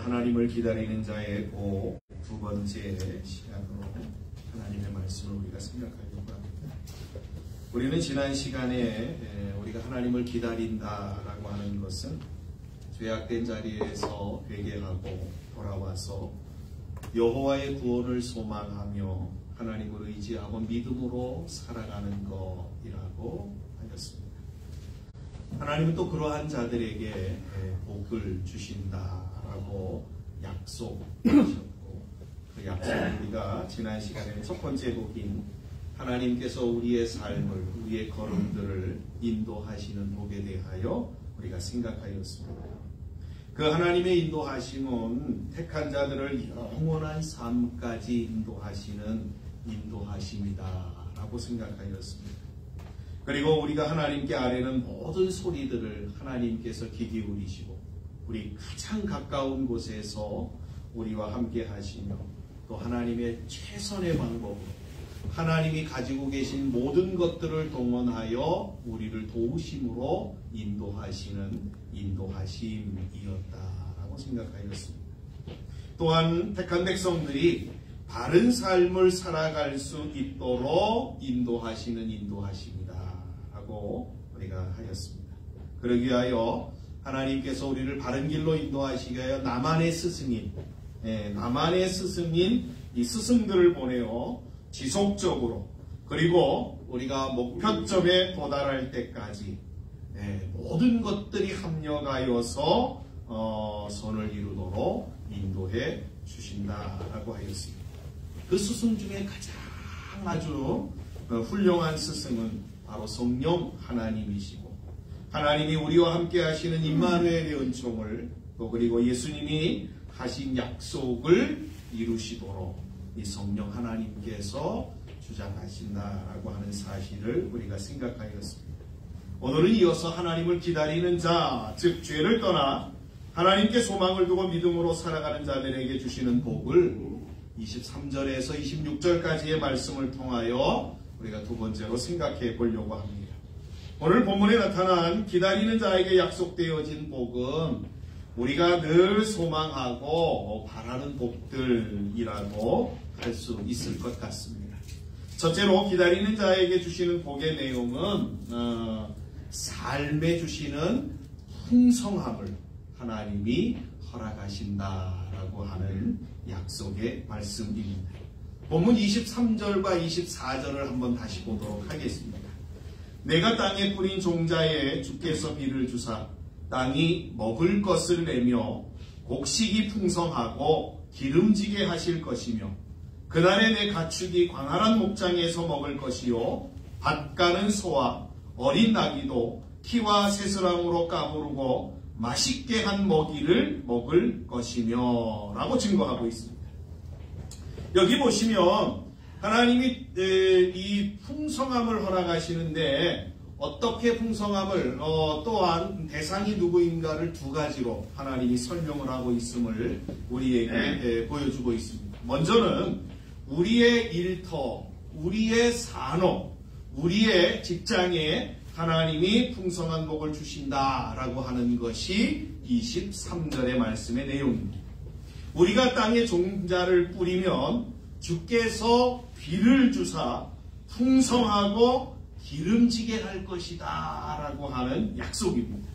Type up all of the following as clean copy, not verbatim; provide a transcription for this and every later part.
하나님을 기다리는 자의 복 두 번째 시간으로 하나님의 말씀을 우리가 생각하려고 합니다. 우리는 지난 시간에 우리가 하나님을 기다린다라고 하는 것은 죄악된 자리에서 회개하고 돌아와서 여호와의 구원을 소망하며 하나님을 의지하고 믿음으로 살아가는 것이라고 하였습니다. 하나님은 또 그러한 자들에게 복을 주신다라고 약속하셨고, 그 약속을 우리가 지난 시간에 첫 번째 복인 하나님께서 우리의 삶을, 우리의 걸음들을 인도하시는 복에 대하여 우리가 생각하였습니다. 그 하나님의 인도하심은 택한 자들을 영원한 삶까지 인도하시는 인도하심이다라고 생각하였습니다. 그리고 우리가 하나님께 아뢰는 모든 소리들을 하나님께서 귀 기울이시고 우리 가장 가까운 곳에서 우리와 함께 하시며 또 하나님의 최선의 방법으로 하나님이 가지고 계신 모든 것들을 동원하여 우리를 도우심으로 인도하시는 인도하심이었다라고 생각하였습니다. 또한 택한 백성들이 바른 삶을 살아갈 수 있도록 인도하시는 인도하심이다라고 우리가 하였습니다. 그러기 위하여 하나님께서 우리를 바른 길로 인도하시기 위하여 나만의 스승인 이 스승들을 보내어 지속적으로 그리고 우리가 목표점에 도달할 때까지 모든 것들이 합력하여서 선을 이루도록 인도해 주신다라고 하였습니다. 그 스승 중에 가장 아주 훌륭한 스승은 바로 성령 하나님이시고, 하나님이 우리와 함께 하시는 임마누엘의 은총을 또 그리고 예수님이 하신 약속을 이루시도록 이 성령 하나님께서 주장하신다라고 하는 사실을 우리가 생각하였습니다. 오늘은 이어서 하나님을 기다리는 자, 즉 죄를 떠나 하나님께 소망을 두고 믿음으로 살아가는 자들에게 주시는 복을 23절에서 26절까지의 말씀을 통하여 우리가 두 번째로 생각해 보려고 합니다. 오늘 본문에 나타난 기다리는 자에게 약속되어진 복은 우리가 늘 소망하고 바라는 복들이라고 할 수 있을 것 같습니다. 첫째로 기다리는 자에게 주시는 복의 내용은 삶에 주시는 풍성함을 하나님이 허락하신다라고 하는 약속의 말씀입니다. 본문 23절과 24절을 한번 다시 보도록 하겠습니다. 내가 땅에 뿌린 종자에 주께서 비를 주사 땅이 먹을 것을 내며 곡식이 풍성하고 기름지게 하실 것이며 그날에 내 가축이 광활한 목장에서 먹을 것이요 밭가는 소와 어린 나귀도 키와 새스랑으로 까부르고 맛있게 한 먹이를 먹을 것이며 라고 증거하고 있습니다. 여기 보시면 하나님이 이 풍성함을 허락하시는데 어떻게 풍성함을 또한 대상이 누구인가를 두 가지로 하나님이 설명을 하고 있음을 우리에게 보여주고 있습니다. 먼저는 우리의 일터, 우리의 산업, 우리의 직장에 하나님이 풍성한 복을 주신다라고 하는 것이 23절의 말씀의 내용입니다. 우리가 땅에 종자를 뿌리면 주께서 비를 주사 풍성하고 기름지게 할 것이다 라고 하는 약속입니다.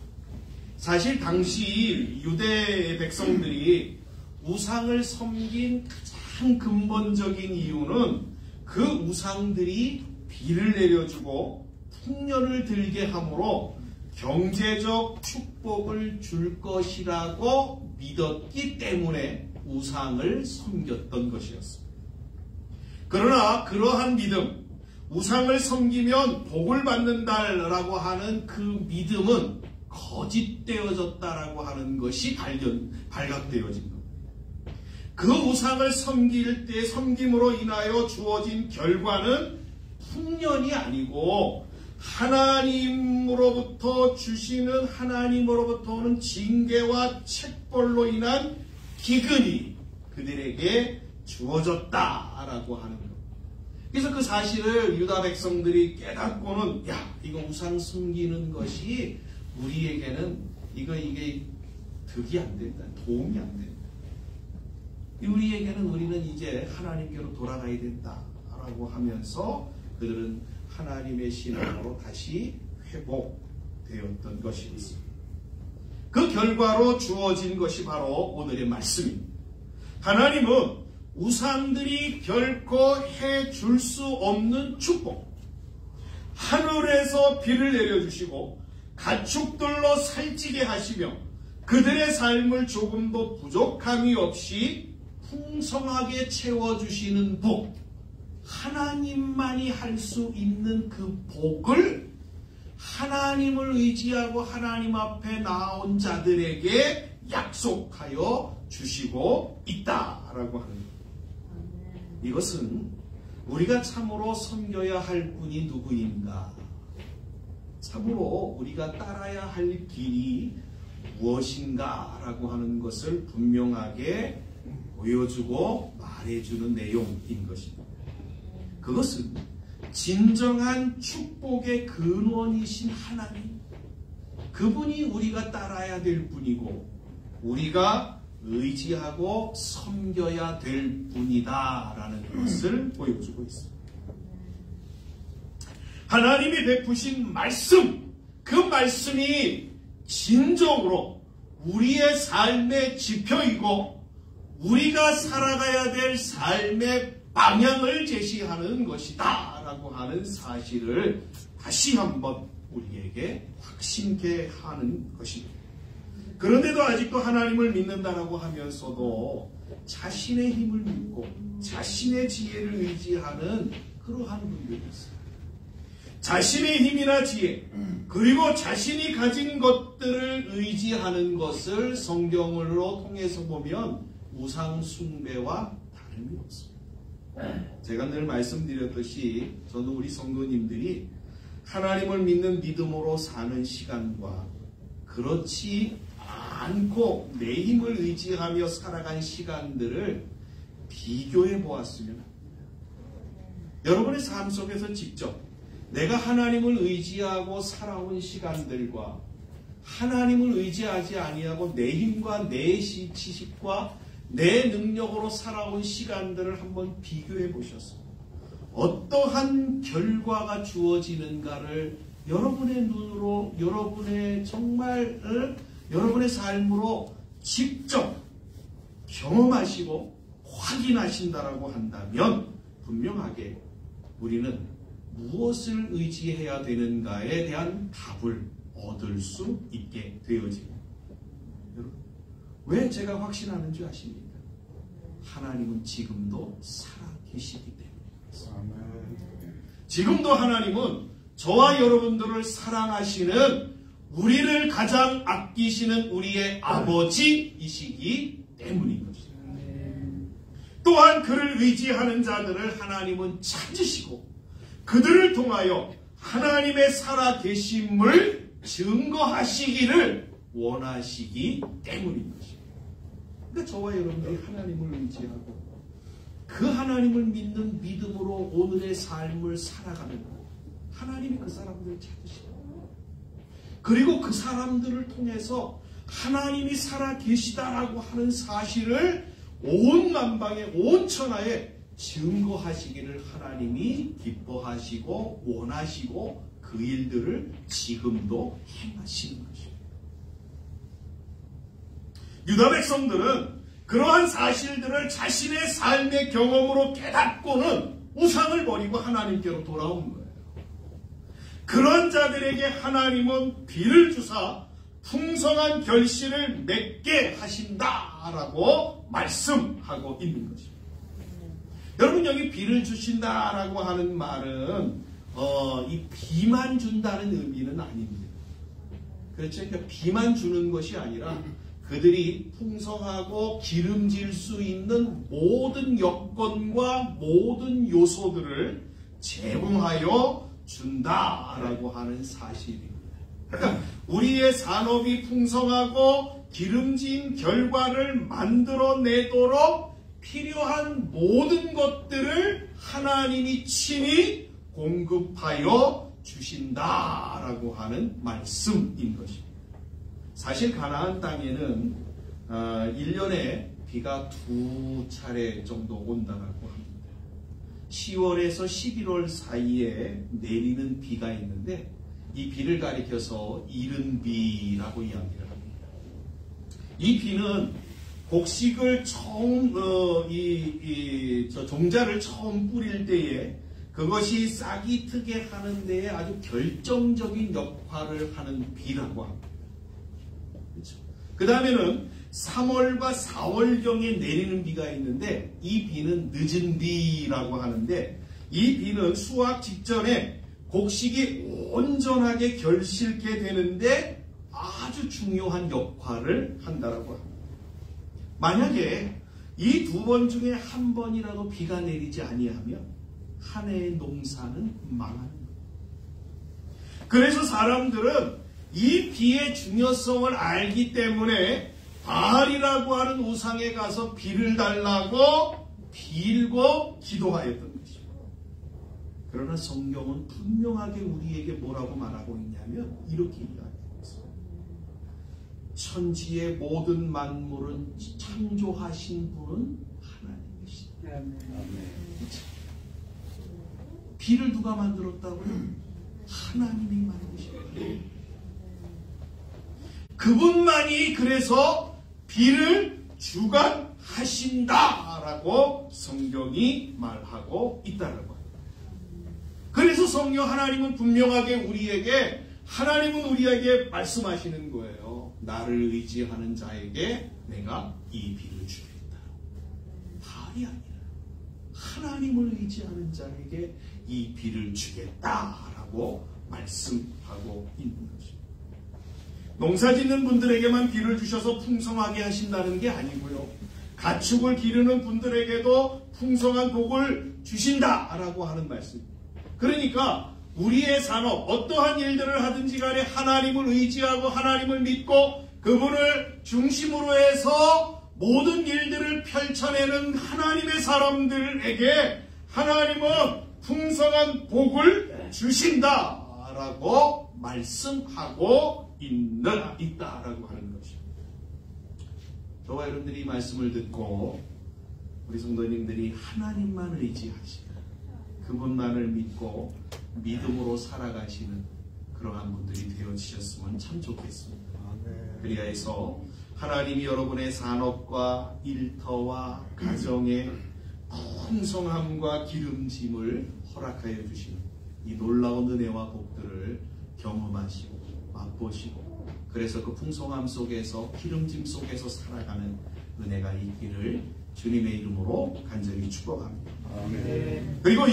사실 당시 유대 백성들이 우상을 섬긴 가장 근본적인 이유는 그 우상들이 비를 내려주고 풍년을 들게 함으로 경제적 축복을 줄 것이라고 믿었기 때문에 우상을 섬겼던 것이었습니다. 그러나 그러한 믿음, 우상을 섬기면 복을 받는다라고 하는 그 믿음은 거짓되어졌다라고 하는 것이 발각되어진 겁니다. 그 우상을 섬길 때 섬김으로 인하여 주어진 결과는 풍년이 아니고 하나님으로부터 주시는 하나님으로부터 오는 징계와 책벌로 인한 기근이 그들에게 주어졌다라고 하는 것. 그래서 그 사실을 유다 백성들이 깨닫고는 이거 우상 숨기는 것이 우리에게는 이게 득이 안 된다, 도움이 안 된다. 우리는 이제 하나님께로 돌아가야 된다라고 하면서 그들은 하나님의 신앙으로 다시 회복되었던 것이었습니다. 그 결과로 주어진 것이 바로 오늘의 말씀입니다. 하나님은 우상들이 결코 해줄 수 없는 축복, 하늘에서 비를 내려주시고 가축들로 살찌게 하시며 그들의 삶을 조금도 부족함이 없이 풍성하게 채워주시는 복, 하나님만이 할 수 있는 그 복을 하나님을 의지하고 하나님 앞에 나온 자들에게 약속하여 주시고 있다라고 하는 것. 이것은 우리가 참으로 섬겨야 할 분이 누구인가, 참으로 우리가 따라야 할 길이 무엇인가라고 하는 것을 분명하게 보여주고 말해주는 내용인 것입니다. 그것은 진정한 축복의 근원이신 하나님, 그분이 우리가 따라야 될 분이고 우리가 의지하고 섬겨야 될 분이다라는 것을 보여주고 있습니다. 하나님이 베푸신 말씀, 그 말씀이 진정으로 우리의 삶의 지표이고 우리가 살아가야 될 삶의 방향을 제시하는 것이다 라고 하는 사실을 다시 한번 우리에게 확신케 하는 것입니다. 그런데도 아직도 하나님을 믿는다라고 하면서도 자신의 힘을 믿고 자신의 지혜를 의지하는 그러한 분들이 있어요. 자신의 힘이나 지혜, 그리고 자신이 가진 것들을 의지하는 것을 성경으로 통해서 보면 우상 숭배와 다름이 없습니다. 제가 늘 말씀드렸듯이 저는 우리 성도님들이 하나님을 믿는 믿음으로 사는 시간과 그렇지 않고 내 힘을 의지하며 살아간 시간들을 비교해 보았으면 합니다. 여러분의 삶 속에서 직접 내가 하나님을 의지하고 살아온 시간들과 하나님을 의지하지 아니하고 내 힘과 내 지식과 내 능력으로 살아온 시간들을 한번 비교해 보셨습니다. 어떠한 결과가 주어지는가를 여러분의 눈으로, 여러분의 정말 여러분의 삶으로 직접 경험하시고 확인하신다라고 한다면 분명하게 우리는 무엇을 의지해야 되는가에 대한 답을 얻을 수 있게 되어집니다. 여러분, 왜 제가 확신하는 줄 아십니까? 하나님은 지금도 살아계시기 때문입니다. 지금도 하나님은 저와 여러분들을 사랑하시는, 우리를 가장 아끼시는 우리의 아버지이시기 때문인 것입니다. 또한 그를 의지하는 자들을 하나님은 찾으시고 그들을 통하여 하나님의 살아계심을 증거하시기를 원하시기 때문인 것입니다. 그러니까 저와 여러분들이 하나님을 의지하고 그 하나님을 믿는 믿음으로 오늘의 삶을 살아가는 것, 하나님이 그 사람들을 찾으시고 그리고 그 사람들을 통해서 하나님이 살아계시다라고 하는 사실을 온 만방에 온 천하에 증거하시기를 하나님이 기뻐하시고 원하시고 그 일들을 지금도 행하시는 것입니다. 유다 백성들은 그러한 사실들을 자신의 삶의 경험으로 깨닫고는 우상을 버리고 하나님께로 돌아온 거예요. 그런 자들에게 하나님은 비를 주사 풍성한 결실을 맺게 하신다라고 말씀하고 있는 것입니다. 여러분, 여기 비를 주신다라고 하는 말은 이 비만 준다는 의미는 아닙니다. 그렇죠? 그러니까 비만 주는 것이 아니라 그들이 풍성하고 기름질 수 있는 모든 여건과 모든 요소들을 제공하여 준다라고 하는 사실입니다. 그러니까 우리의 산업이 풍성하고 기름진 결과를 만들어내도록 필요한 모든 것들을 하나님이 친히 공급하여 주신다라고 하는 말씀인 것입니다. 사실 가나안 땅에는 1년에 비가 2차례 정도 온다고 합니다. 10월에서 11월 사이에 내리는 비가 있는데 이 비를 가리켜서 이른 비라고 이야기를 합니다. 이 비는 곡식을 처음 종자를 처음 뿌릴 때에 그것이 싹이 트게 하는 데에 아주 결정적인 역할을 하는 비라고 합니다. 그렇죠? 그 다음에는 3월과 4월경에 내리는 비가 있는데 이 비는 늦은 비라고 하는데 이 비는 수확 직전에 곡식이 온전하게 결실게 되는데 아주 중요한 역할을 한다라고 합니다. 만약에 이 2번 중에 한 번이라도 비가 내리지 아니하면 한 해의 농사는 망하는 거예요. 그래서 사람들은 이 비의 중요성을 알기 때문에 바알이라고 하는 우상에 가서 비를 달라고 빌고 기도하였던 것입니다. 그러나 성경은 분명하게 우리에게 뭐라고 말하고 있냐면 이렇게 이야기하고 있어요. 천지의 모든 만물은 창조하신 분은 하나님이시다. 비를 누가 만들었다고요? 하나님이 만드셨다. 그분만이 그래서 비를 주관하신다라고 성경이 말하고 있다는 거예요. 그래서 성령 하나님은 분명하게 하나님은 우리에게 말씀하시는 거예요. 나를 의지하는 자에게 내가 이 비를 주겠다. 바알이 아니라 하나님을 의지하는 자에게 이 비를 주겠다라고 말씀하고 있는 것입니다. 농사 짓는 분들에게만 비를 주셔서 풍성하게 하신다는 게 아니고요. 가축을 기르는 분들에게도 풍성한 복을 주신다라고 하는 말씀입니다. 그러니까 우리의 산업, 어떠한 일들을 하든지 간에 하나님을 의지하고 하나님을 믿고 그분을 중심으로 해서 모든 일들을 펼쳐내는 하나님의 사람들에게 하나님은 풍성한 복을 주신다라고 말씀하고 있다라고 하는 것입니다. 저와 여러분들이 이 말씀을 듣고 우리 성도님들이 하나님만 의지하시고 그분만을 믿고 믿음으로 살아가시는 그러한 분들이 되어지셨으면 참 좋겠습니다. 그리하여서 하나님이 여러분의 산업과 일터와 가정의 풍성함과 기름짐을 허락하여 주시는 이 놀라운 은혜와 복들을 경험하시고 맛보시고 그래서 그 풍성함 속에서 기름짐 속에서 살아가는 은혜가 있기를 주님의 이름으로 간절히 축복합니다. 아멘. 그리고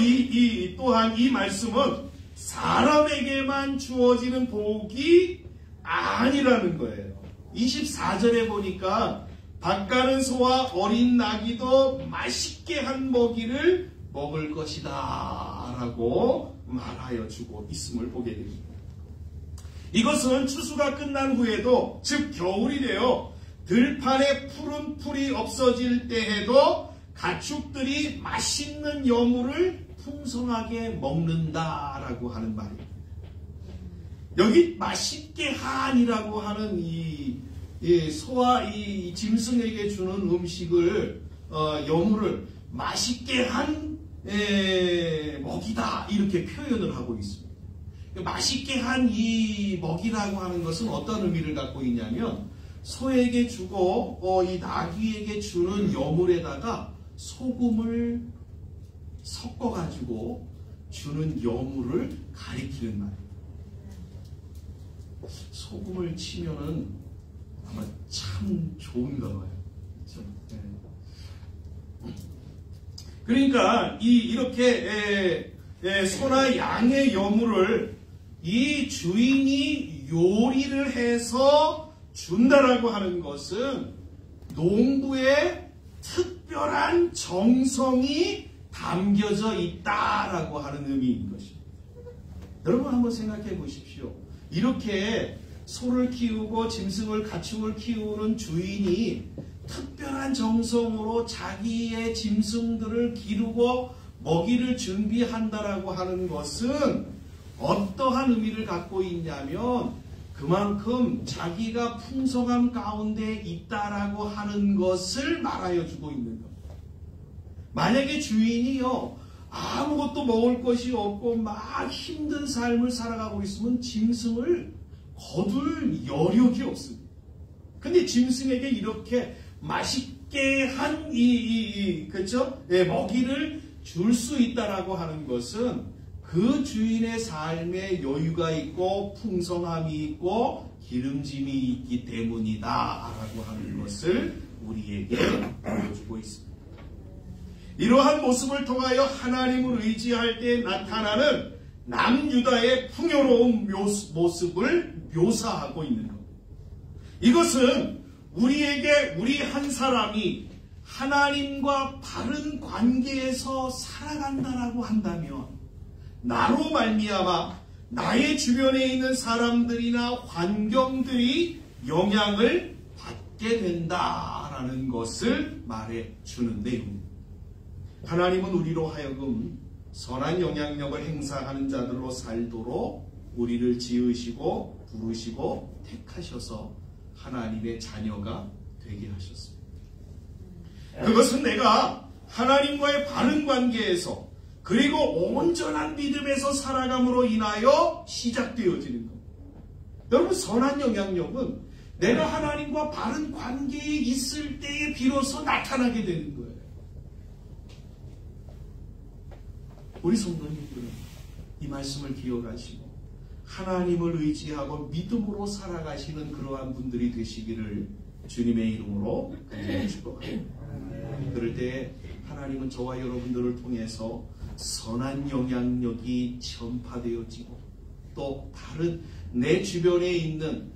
또한 이 말씀은 사람에게만 주어지는 복이 아니라는 거예요. 24절에 보니까 밭가는 소와 어린 나귀도 맛있게 한 먹이를 먹을 것이다 라고 말하여 주고 있음을 보게 됩니다. 이것은 추수가 끝난 후에도 즉 겨울이 되어 들판에 푸른 풀이 없어질 때에도 가축들이 맛있는 여물을 풍성하게 먹는다라고 하는 말입니다. 여기 맛있게 한이라고 하는 이 소와 이 짐승에게 주는 음식을 여물을 맛있게 한 먹이다 이렇게 표현을 하고 있습니다. 맛있게 한 이 먹이라고 하는 것은 어떤 의미를 갖고 있냐면 소에게 주고 이 나귀에게 주는 여물에다가 소금을 섞어가지고 주는 여물을 가리키는 말이에요. 소금을 치면은 아마 참 좋은가 봐요. 그렇죠? 네. 그러니까 이렇게 소나 양의 여물을 이 주인이 요리를 해서 준다라고 하는 것은 농부의 특별한 정성이 담겨져 있다라고 하는 의미인 것입니다. 여러분 한번 생각해 보십시오. 이렇게 소를 키우고 짐승을 가축을 키우는 주인이 특별한 정성으로 자기의 짐승들을 기르고 먹이를 준비한다라고 하는 것은 어떠한 의미를 갖고 있냐면 그만큼 자기가 풍성함 가운데 있다라고 하는 것을 말하여 주고 있는 겁니다. 만약에 주인이요 아무것도 먹을 것이 없고 막 힘든 삶을 살아가고 있으면 짐승을 거둘 여력이 없습니다. 근데 짐승에게 이렇게 맛있게 한 그렇죠? 먹이를 줄 수 있다라고 하는 것은 그 주인의 삶에 여유가 있고 풍성함이 있고 기름짐이 있기 때문이다라고 하는 것을 우리에게 보여주고 있습니다. 이러한 모습을 통하여 하나님을 의지할 때 나타나는 남유다의 풍요로운 모습을 묘사하고 있는 겁니다. 이것은 우리에게 우리 한 사람이 하나님과 바른 관계에서 살아간다라고 한다면 나로 말미암아 나의 주변에 있는 사람들이나 환경들이 영향을 받게 된다라는 것을 말해주는 내용입니다. 하나님은 우리로 하여금 선한 영향력을 행사하는 자들로 살도록 우리를 지으시고 부르시고 택하셔서 하나님의 자녀가 되게 하셨습니다. 그것은 내가 하나님과의 바른 관계에서 그리고 온전한 믿음에서 살아감으로 인하여 시작되어지는 겁니다. 여러분, 선한 영향력은 내가 하나님과 바른 관계에 있을 때에 비로소 나타나게 되는 거예요. 우리 성도님들은 이 말씀을 기억하시고 하나님을 의지하고 믿음으로 살아가시는 그러한 분들이 되시기를 주님의 이름으로 간절히 축복합니다. 그럴 때 하나님은 저와 여러분들을 통해서 선한 영향력이 전파되어지고 또 다른 내 주변에 있는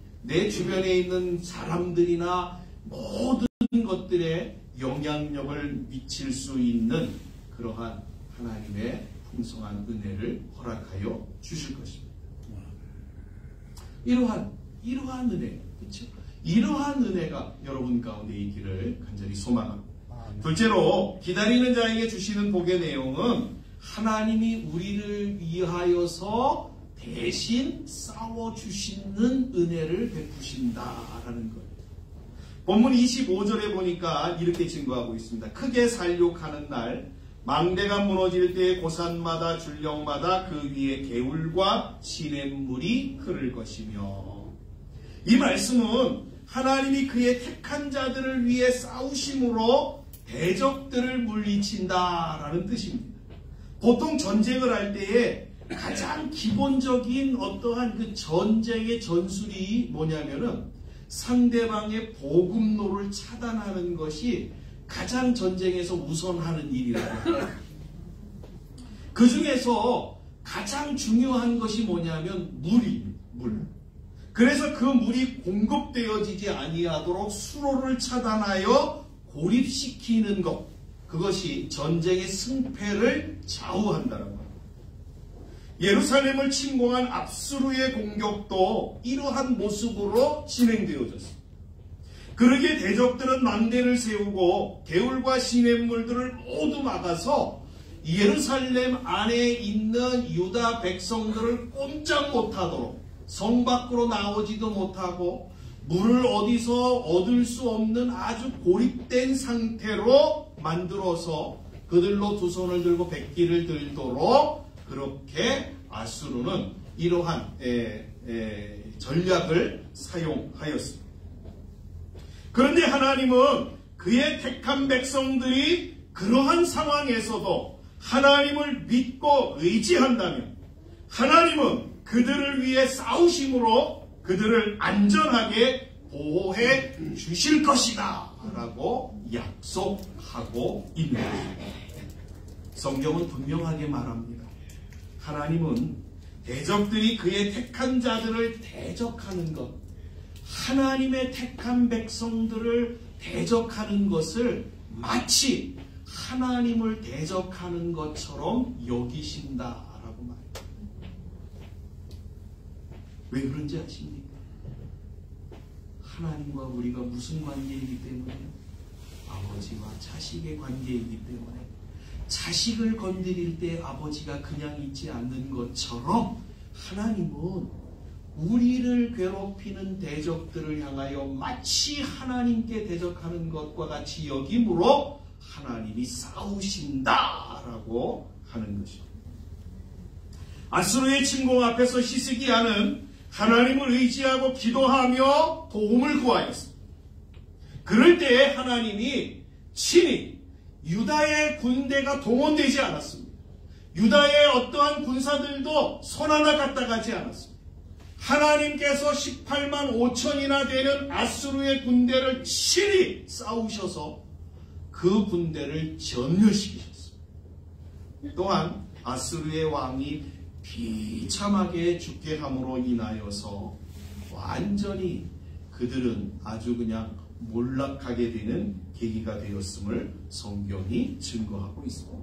사람들이나 모든 것들에 영향력을 미칠 수 있는 그러한 하나님의 풍성한 은혜를 허락하여 주실 것입니다. 이러한 은혜, 그렇죠? 이러한 은혜가 여러분 가운데 있기를 간절히 소망합니다. 둘째로 기다리는 자에게 주시는 복의 내용은 하나님이 우리를 위하여서 대신 싸워주시는 은혜를 베푸신다라는 거예요. 본문 25절에 보니까 이렇게 증거하고 있습니다. 크게 살육하는 날 망대가 무너질 때 고산마다 줄령마다 그 위에 개울과 시냇물이 흐를 것이며, 이 말씀은 하나님이 그의 택한 자들을 위해 싸우심으로 대적들을 물리친다라는 뜻입니다. 보통 전쟁을 할 때에 가장 기본적인 어떠한 그 전쟁의 전술이 뭐냐면은 상대방의 보급로를 차단하는 것이 가장 전쟁에서 우선하는 일이라고 합니다. 그 중에서 가장 중요한 것이 뭐냐면 물입니다. 물. 그래서 그 물이 공급되어지지 아니하도록 수로를 차단하여 고립시키는 것, 그것이 전쟁의 승패를 좌우한다는 겁니다. 예루살렘을 침공한 압수르의 공격도 이러한 모습으로 진행되어졌습니다. 그러기에 대적들은 망대를 세우고 개울과 시냇물들을 모두 막아서 예루살렘 안에 있는 유다 백성들을 꼼짝 못하도록 성 밖으로 나오지도 못하고 물을 어디서 얻을 수 없는 아주 고립된 상태로 만들어서 그들로 두 손을 들고 백기를 들도록 그렇게 아수르는 이러한 전략을 사용하였습니다. 그런데 하나님은 그의 택한 백성들이 그러한 상황에서도 하나님을 믿고 의지한다면 하나님은 그들을 위해 싸우심으로 그들을 안전하게 보호해 주실 것이다 라고 약속하고 있는 것입니다. 성경은 분명하게 말합니다. 하나님은 대적들이 그의 택한 자들을 대적하는 것, 하나님의 택한 백성들을 대적하는 것을 마치 하나님을 대적하는 것처럼 여기신다라고 말합니다. 왜 그런지 아십니까? 하나님과 우리가 무슨 관계이기 때문에요? 아버지와 자식의 관계이기 때문에 자식을 건드릴 때 아버지가 그냥 있지 않는 것처럼 하나님은 우리를 괴롭히는 대적들을 향하여 마치 하나님께 대적하는 것과 같이 여김으로 하나님이 싸우신다라고 하는 것입니다. 아수르의 침공 앞에서 히스기야는 하나님을 의지하고 기도하며 도움을 구하였습니다. 그럴 때에 하나님이 친히 유다의 군대가 동원되지 않았습니다. 유다의 어떠한 군사들도 손 하나 갖다 가지 않았습니다. 하나님께서 18만 5천이나 되는 아수르의 군대를 친히 싸우셔서 그 군대를 전멸시키셨습니다. 또한 아수르의 왕이 비참하게 죽게 함으로 인하여서 완전히 그들은 아주 그냥 몰락하게 되는 계기가 되었음을 성경이 증거하고 있습니다.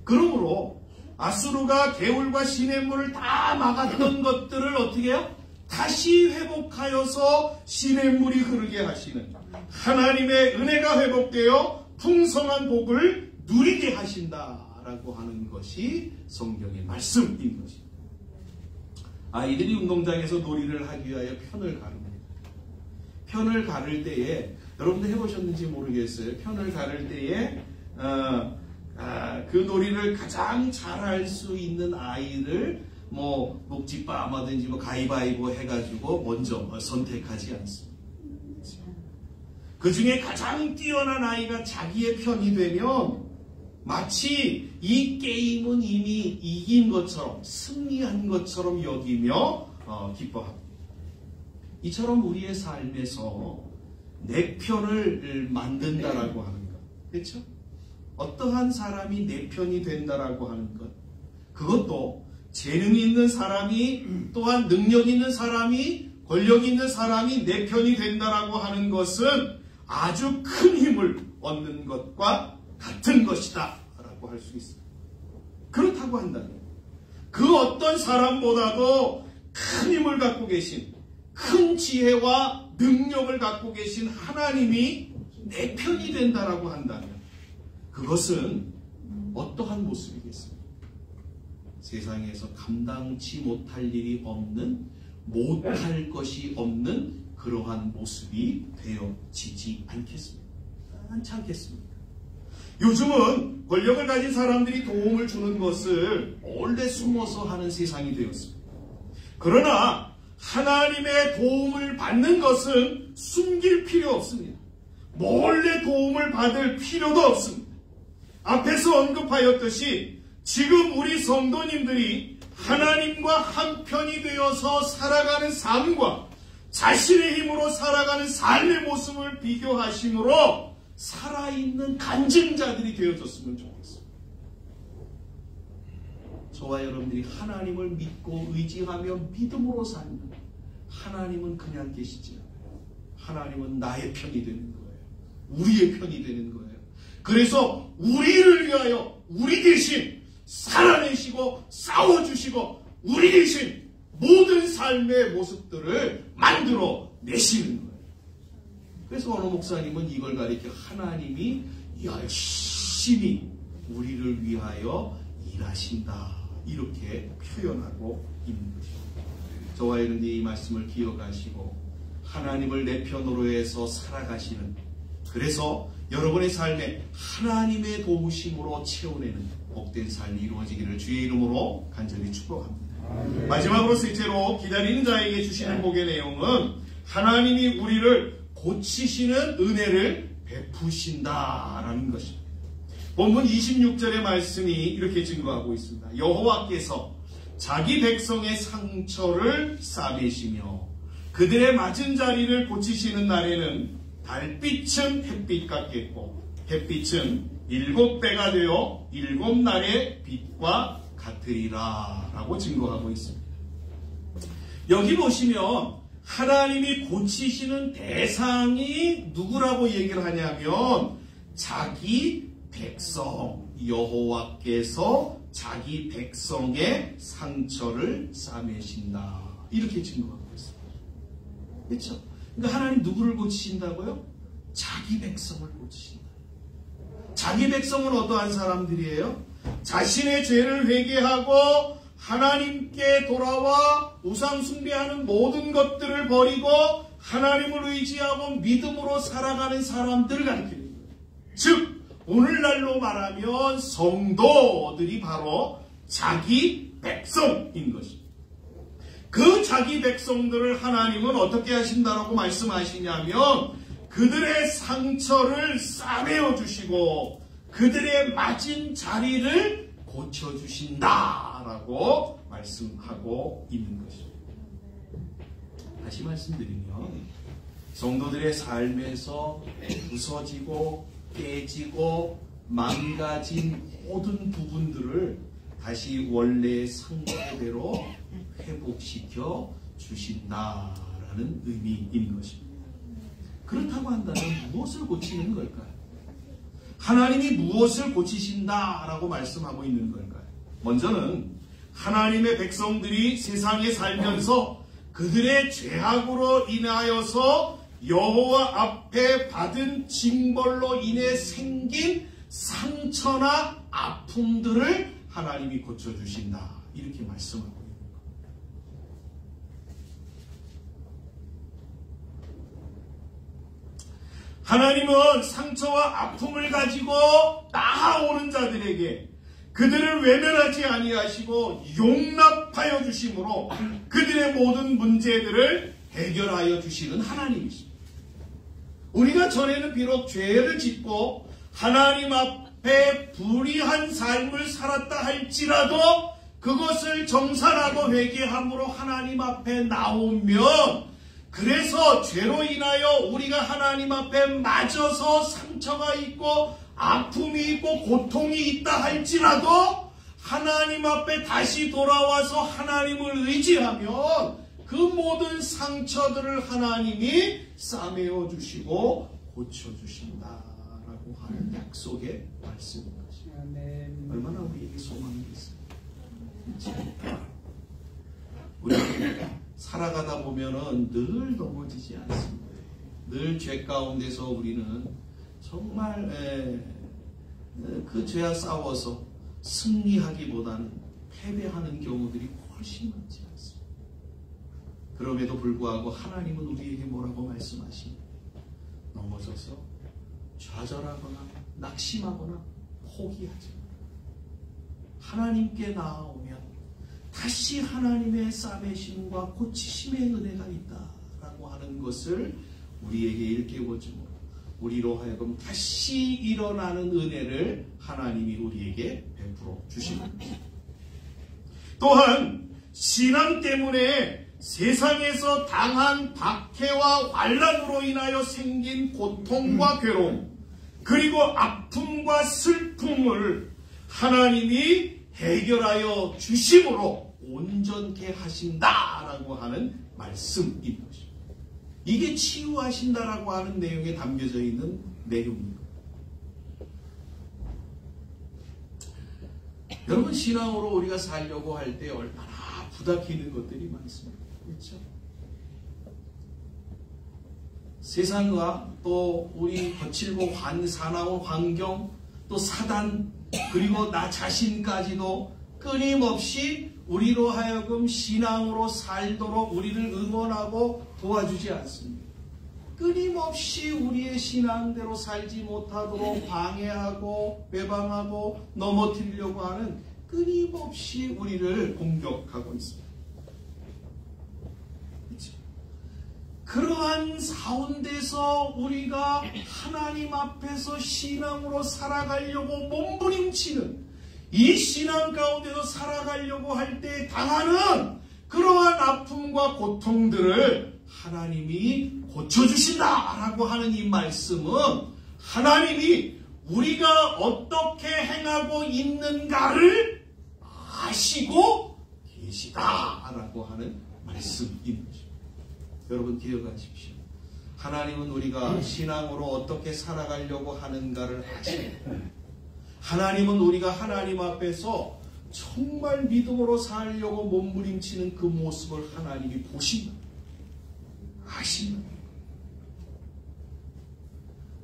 그러므로 아수르가 게울과 시냇물을 다 막았던 것들을 어떻게 해요? 다시 회복하여서 시냇물이 흐르게 하시는 하나님의 은혜가 회복되어 풍성한 복을 누리게 하신다라고 하는 것이 성경의 말씀인 것입니다. 아이들이 운동장에서 놀이를 하기 위하여 편을 가릅니다. 편을 가를 때에 여러분도 해보셨는지 모르겠어요. 편을 가를 때에 그 놀이를 가장 잘할 수 있는 아이를 묵찌빠마든지 가위바위보 해가지고 먼저 선택하지 않습니다. 그 중에 가장 뛰어난 아이가 자기의 편이 되면 마치 이 게임은 이미 이긴 것처럼 승리한 것처럼 여기며 기뻐합니다. 이처럼 우리의 삶에서 내 편을 만든다라고 하는 것, 그렇죠? 어떠한 사람이 내 편이 된다라고 하는 것, 그것도 재능이 있는 사람이 또한 능력 있는 사람이 권력 있는 사람이 내 편이 된다라고 하는 것은 아주 큰 힘을 얻는 것과 같은 것이다 라고 할 수 있습니다. 그렇다고 한다면 그 어떤 사람보다도 큰 힘을 갖고 계신, 큰 지혜와 능력을 갖고 계신 하나님이 내 편이 된다라고 한다면 그것은 어떠한 모습이겠습니까? 세상에서 감당치 못할 일이 없는, 못할 것이 없는 그러한 모습이 되어지지 않겠습니까? 않겠습니까? 요즘은 권력을 가진 사람들이 도움을 주는 것을 몰래 숨어서 하는 세상이 되었습니다. 그러나 하나님의 도움을 받는 것은 숨길 필요 없습니다. 몰래 도움을 받을 필요도 없습니다. 앞에서 언급하였듯이 지금 우리 성도님들이 하나님과 한편이 되어서 살아가는 삶과 자신의 힘으로 살아가는 삶의 모습을 비교하심으로 살아있는 간증자들이 되어졌으면 좋겠습니다. 저와 여러분들이 하나님을 믿고 의지하며 믿음으로 살면 하나님은 그냥 계시지 않아요. 하나님은 나의 편이 되는 거예요. 우리의 편이 되는 거예요. 그래서 우리를 위하여 우리 대신 살아내시고 싸워주시고 우리 대신 모든 삶의 모습들을 만들어 내시는 거예요. 그래서 어느 목사님은 이걸 가리켜 하나님이 열심히 우리를 위하여 일하신다 이렇게 표현하고 있는 것입니다. 저와 여러분이 이 말씀을 기억하시고 하나님을 내 편으로 해서 살아가시는, 그래서 여러분의 삶에 하나님의 도우심으로 채워내는 복된 삶이 이루어지기를 주의 이름으로 간절히 축복합니다. 마지막으로 셋째로 기다리는 자에게 주시는 복의 내용은 하나님이 우리를 고치시는 은혜를 베푸신다라는 것입니다. 본문 26절의 말씀이 이렇게 증거하고 있습니다. 여호와께서 자기 백성의 상처를 싸매시며 그들의 맞은 자리를 고치시는 날에는 달빛은 햇빛 같겠고 햇빛은 7배가 되어 7날의 빛과 같으리라 라고 증거하고 있습니다. 여기 보시면 하나님이 고치시는 대상이 누구라고 얘기를 하냐면 자기 백성, 여호와께서 자기 백성의 상처를 싸매신다 이렇게 증거하고 있습니다. 그렇죠? 그러니까 하나님 누구를 고치신다고요? 자기 백성을 고치신다. 자기 백성은 어떠한 사람들이에요? 자신의 죄를 회개하고 하나님께 돌아와 우상 숭배하는 모든 것들을 버리고 하나님을 의지하고 믿음으로 살아가는 사람들을 가리키는 거예요. 즉 오늘날로 말하면 성도들이 바로 자기 백성인 것입니다. 그 자기 백성들을 하나님은 어떻게 하신다라고 말씀하시냐면 그들의 상처를 싸매어 주시고 그들의 맞은 자리를 고쳐주신다라고 말씀하고 있는 것입니다. 다시 말씀드리면 성도들의 삶에서 부서지고 깨지고 망가진 모든 부분들을 다시 원래의 상태대로 회복시켜 주신다라는 의미인 것입니다. 그렇다고 한다면 무엇을 고치는 걸까요? 하나님이 무엇을 고치신다라고 말씀하고 있는 걸까요? 먼저는 하나님의 백성들이 세상에 살면서 그들의 죄악으로 인하여서 여호와 앞에 받은 징벌로 인해 생긴 상처나 아픔들을 하나님이 고쳐주신다. 이렇게 말씀하고 있는 겁니다. 하나님은 상처와 아픔을 가지고 나아오는 자들에게 그들을 외면하지 아니하시고 용납하여 주심으로 그들의 모든 문제들을 해결하여 주시는 하나님이십니다. 우리가 전에는 비록 죄를 짓고 하나님 앞에 불의한 삶을 살았다 할지라도 그것을 정산하고 회개함으로 하나님 앞에 나오면 그래서 죄로 인하여 우리가 하나님 앞에 맞아서 상처가 있고 아픔이 있고 고통이 있다 할지라도 하나님 앞에 다시 돌아와서 하나님을 의지하면 그 모든 상처들을 하나님이 싸매어 주시고 고쳐주신다라고 하는 약속의 말씀인 것입니다. 얼마나 우리에게 소망이 있습니까? 우리 살아가다 보면은 늘 넘어지지 않습니다. 늘 죄 가운데서 우리는 정말 그 죄와 싸워서 승리하기보다는 패배하는 경우들이 훨씬 많지 않습니다. 그럼에도 불구하고 하나님은 우리에게 뭐라고 말씀하십니까? 넘어져서 좌절하거나 낙심하거나 포기하지 마. 하나님께 나아오면 다시 하나님의 싸매심과 고치심의 은혜가 있다라고 하는 것을 우리에게 일깨워주므로 우리로 하여금 다시 일어나는 은혜를 하나님이 우리에게 베풀어 주십니다. 또한 신앙 때문에 세상에서 당한 박해와 환난으로 인하여 생긴 고통과 괴로움 그리고 아픔과 슬픔을 하나님이 해결하여 주심으로 온전케 하신다라고 하는 말씀인 것입니다. 이게 치유하신다라고 하는 내용에 담겨져 있는 내용입니다. 여러분 신앙으로 우리가 살려고 할 때 얼마나 부닥히는 것들이 많습니다. 그렇죠? 세상과 또 우리 거칠고 사나운 환경 또 사단 그리고 나 자신까지도 끊임없이 우리로 하여금 신앙으로 살도록 우리를 응원하고 도와주지 않습니다. 끊임없이 우리의 신앙대로 살지 못하도록 방해하고 배방하고 넘어뜨리려고 하는 끊임없이 우리를 공격하고 있습니다. 그렇죠? 그러한 가운데서 우리가 하나님 앞에서 신앙으로 살아가려고 몸부림치는 이 신앙 가운데서 살아가려고 할 때 당하는 그러한 아픔과 고통들을 하나님이 고쳐주신다라고 하는 이 말씀은 하나님이 우리가 어떻게 행하고 있는가를 아시고 계시다라고 하는 말씀인 것입니다. 여러분 기억하십시오. 하나님은 우리가 신앙으로 어떻게 살아가려고 하는가를 아십니다. 하나님은 우리가 하나님 앞에서 정말 믿음으로 살려고 몸부림치는 그 모습을 하나님이 보신다. 아신다.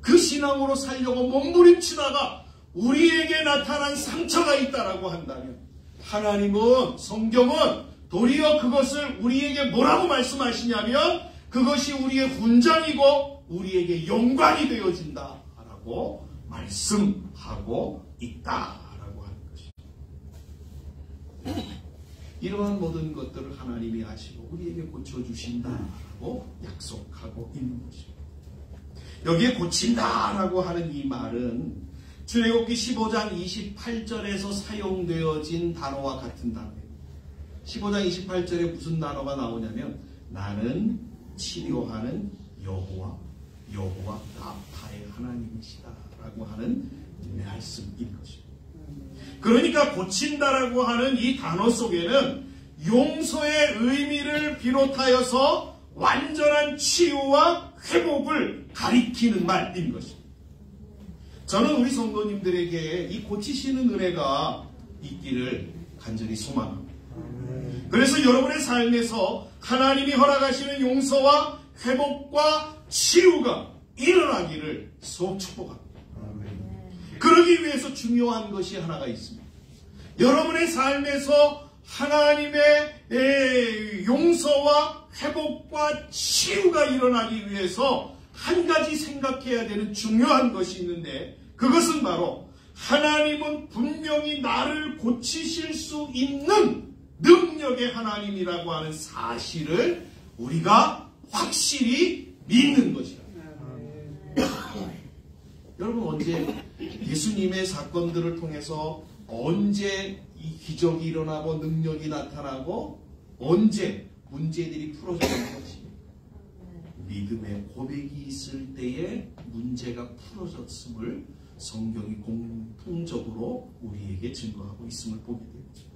그 신앙으로 살려고 몸부림치다가 우리에게 나타난 상처가 있다라고 한다면 하나님은, 성경은 도리어 그것을 우리에게 뭐라고 말씀하시냐면 그것이 우리의 훈장이고 우리에게 영광이 되어진다라고 말씀하고 있다라고 하는 것입니다. 이러한 모든 것들을 하나님이 아시고 우리에게 고쳐주신다라고 약속하고 있는 것입니다. 여기에 고친다라고 하는 이 말은 출애굽기 15장 28절에서 사용되어진 단어와 같은 단어입니다. 15장 28절에 무슨 단어가 나오냐면 나는 치료하는 여호와 라파의 하나님이시다 라고 하는 말씀인 것입니다. 그러니까 고친다라고 하는 이 단어 속에는 용서의 의미를 비롯하여서 완전한 치유와 회복을 가리키는 말인 것입니다. 저는 우리 성도님들에게 이 고치시는 은혜가 있기를 간절히 소망합니다. 그래서 여러분의 삶에서 하나님이 허락하시는 용서와 회복과 치유가 일어나기를 속 축복합니다. 그러기 위해서 중요한 것이 하나가 있습니다. 여러분의 삶에서 하나님의 용서와 회복과 치유가 일어나기 위해서 한 가지 생각해야 되는 중요한 것이 있는데 그것은 바로 하나님은 분명히 나를 고치실 수 있는 능력의 하나님이라고 하는 사실을 우리가 확실히 믿는 것이다. 여러분 언제 예수님의 사건들을 통해서 언제 이 기적이 일어나고 능력이 나타나고 언제 문제들이 풀어지는 것이 믿음의 고백이 있을 때에 문제가 풀어졌음을 성경이 공통적으로 우리에게 증거하고 있음을 보게 되죠.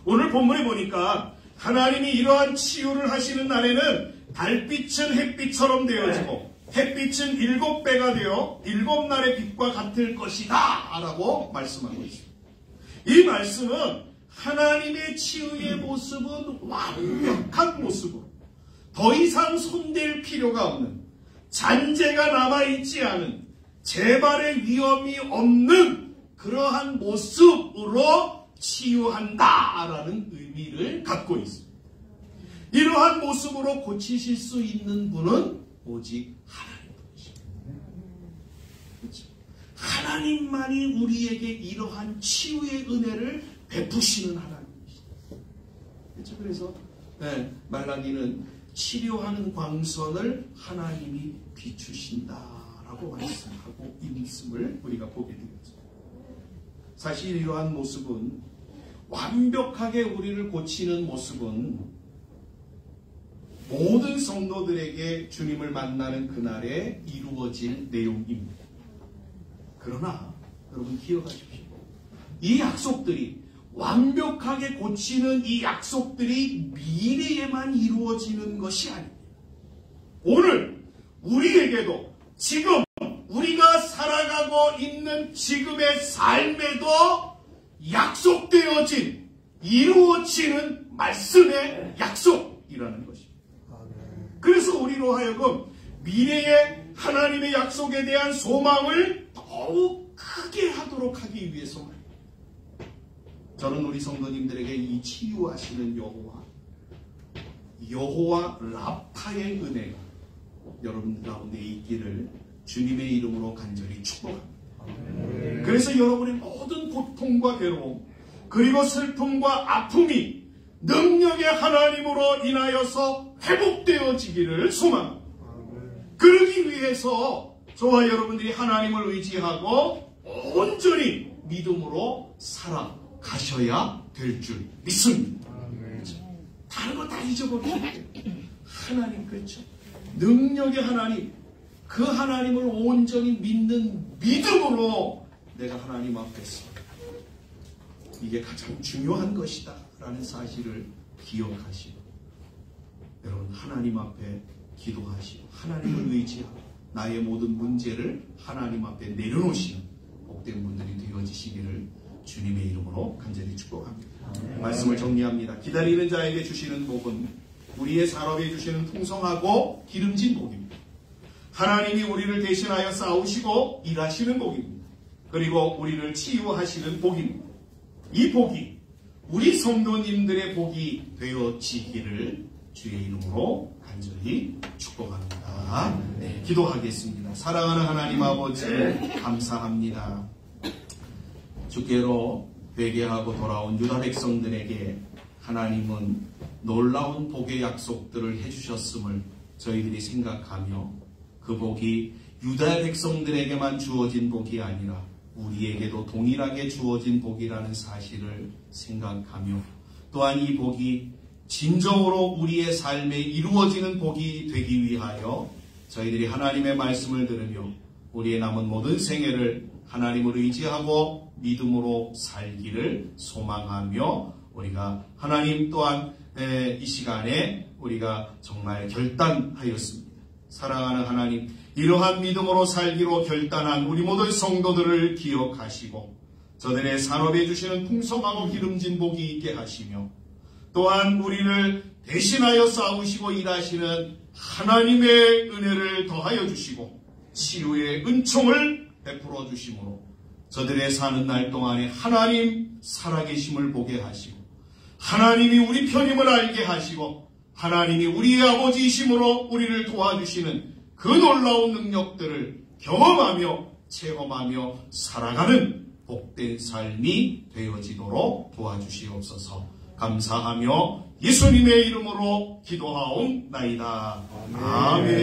오늘 본문에 보니까 하나님이 이러한 치유를 하시는 날에는 달빛은 햇빛처럼 되어지고 햇빛은 7배가 되어 7날의 빛과 같을 것이다 라고 말씀하고 있습니다. 이 말씀은 하나님의 치유의 모습은 완벽한 모습으로 더 이상 손댈 필요가 없는 잔재가 남아있지 않은 재발의 위험이 없는 그러한 모습으로 치유한다라는 의미를 갖고 있습니다. 이러한 모습으로 고치실 수 있는 분은 오직 하나님뿐이십니다. 그렇죠? 하나님만이 우리에게 이러한 치유의 은혜를 베푸시는 하나님이시다. 그렇죠? 그래서 말라기는 치료하는 광선을 하나님이 비추신다라고 말씀하고 있음을 우리가 보게 되겠죠. 사실 이러한 모습은 완벽하게 우리를 고치는 모습은 모든 성도들에게 주님을 만나는 그날에 이루어질 내용입니다. 그러나 여러분 기억하십시오. 이 약속들이 완벽하게 고치는 이 약속들이 미래에만 이루어지는 것이 아닙니다. 오늘 우리에게도 지금 우리가 살아가고 있는 지금의 삶에도 약속되어진 이루어지는 말씀의 약속이라는 것입니다. 그래서 우리로 하여금 미래의 하나님의 약속에 대한 소망을 더욱 크게 하도록 하기 위해서 저는 우리 성도님들에게 이 치유하시는 여호와 라파의 은혜가 여러분 가운데 있기를 주님의 이름으로 간절히 축복합니다. 그래서 여러분의 모든 고통과 괴로움 그리고 슬픔과 아픔이 능력의 하나님으로 인하여서 회복되어지기를 소망합니다. 그러기 위해서 저와 여러분들이 하나님을 의지하고 온전히 믿음으로 살아가셔야 될 줄 믿습니다. 다른 거 다 잊어버리셔야 돼요. 하나님 그렇죠. 능력의 하나님 그 하나님을 온전히 믿는 믿음으로 내가 하나님 앞에서 이게 가장 중요한 것이다 라는 사실을 기억하시고 여러분 하나님 앞에 기도하시고 하나님을 의지하고 나의 모든 문제를 하나님 앞에 내려놓으시는 복된 분들이 되어지시기를 주님의 이름으로 간절히 축복합니다. 말씀을 정리합니다. 기다리는 자에게 주시는 복은 우리의 산업에 주시는 풍성하고 기름진 복입니다. 하나님이 우리를 대신하여 싸우시고 일하시는 복입니다. 그리고 우리를 치유하시는 복입니다. 이 복이 우리 성도님들의 복이 되어지기를 주의 이름으로 간절히 축복합니다. 네, 기도하겠습니다. 사랑하는 하나님 아버지, 감사합니다. 주께로 회개하고 돌아온 유다 백성들에게 하나님은 놀라운 복의 약속들을 해주셨음을 저희들이 생각하며 그 복이 유다 백성들에게만 주어진 복이 아니라 우리에게도 동일하게 주어진 복이라는 사실을 생각하며 또한 이 복이 진정으로 우리의 삶에 이루어지는 복이 되기 위하여 저희들이 하나님의 말씀을 들으며 우리의 남은 모든 생애를 하나님을 의지하고 믿음으로 살기를 소망하며 우리가 하나님 또한 이 시간에 우리가 정말 결단하였습니다. 사랑하는 하나님, 이러한 믿음으로 살기로 결단한 우리 모든 성도들을 기억하시고 저들의 산업에 주시는 풍성하고 기름진 복이 있게 하시며 또한 우리를 대신하여 싸우시고 일하시는 하나님의 은혜를 더하여 주시고 치유의 은총을 베풀어 주심으로 저들의 사는 날 동안에 하나님 살아계심을 보게 하시고 하나님이 우리 편임을 알게 하시고 하나님이 우리의 아버지이심으로 우리를 도와주시는 그 놀라운 능력들을 경험하며 체험하며 살아가는 복된 삶이 되어지도록 도와주시옵소서. 감사하며 예수님의 이름으로 기도하옵나이다. 아멘.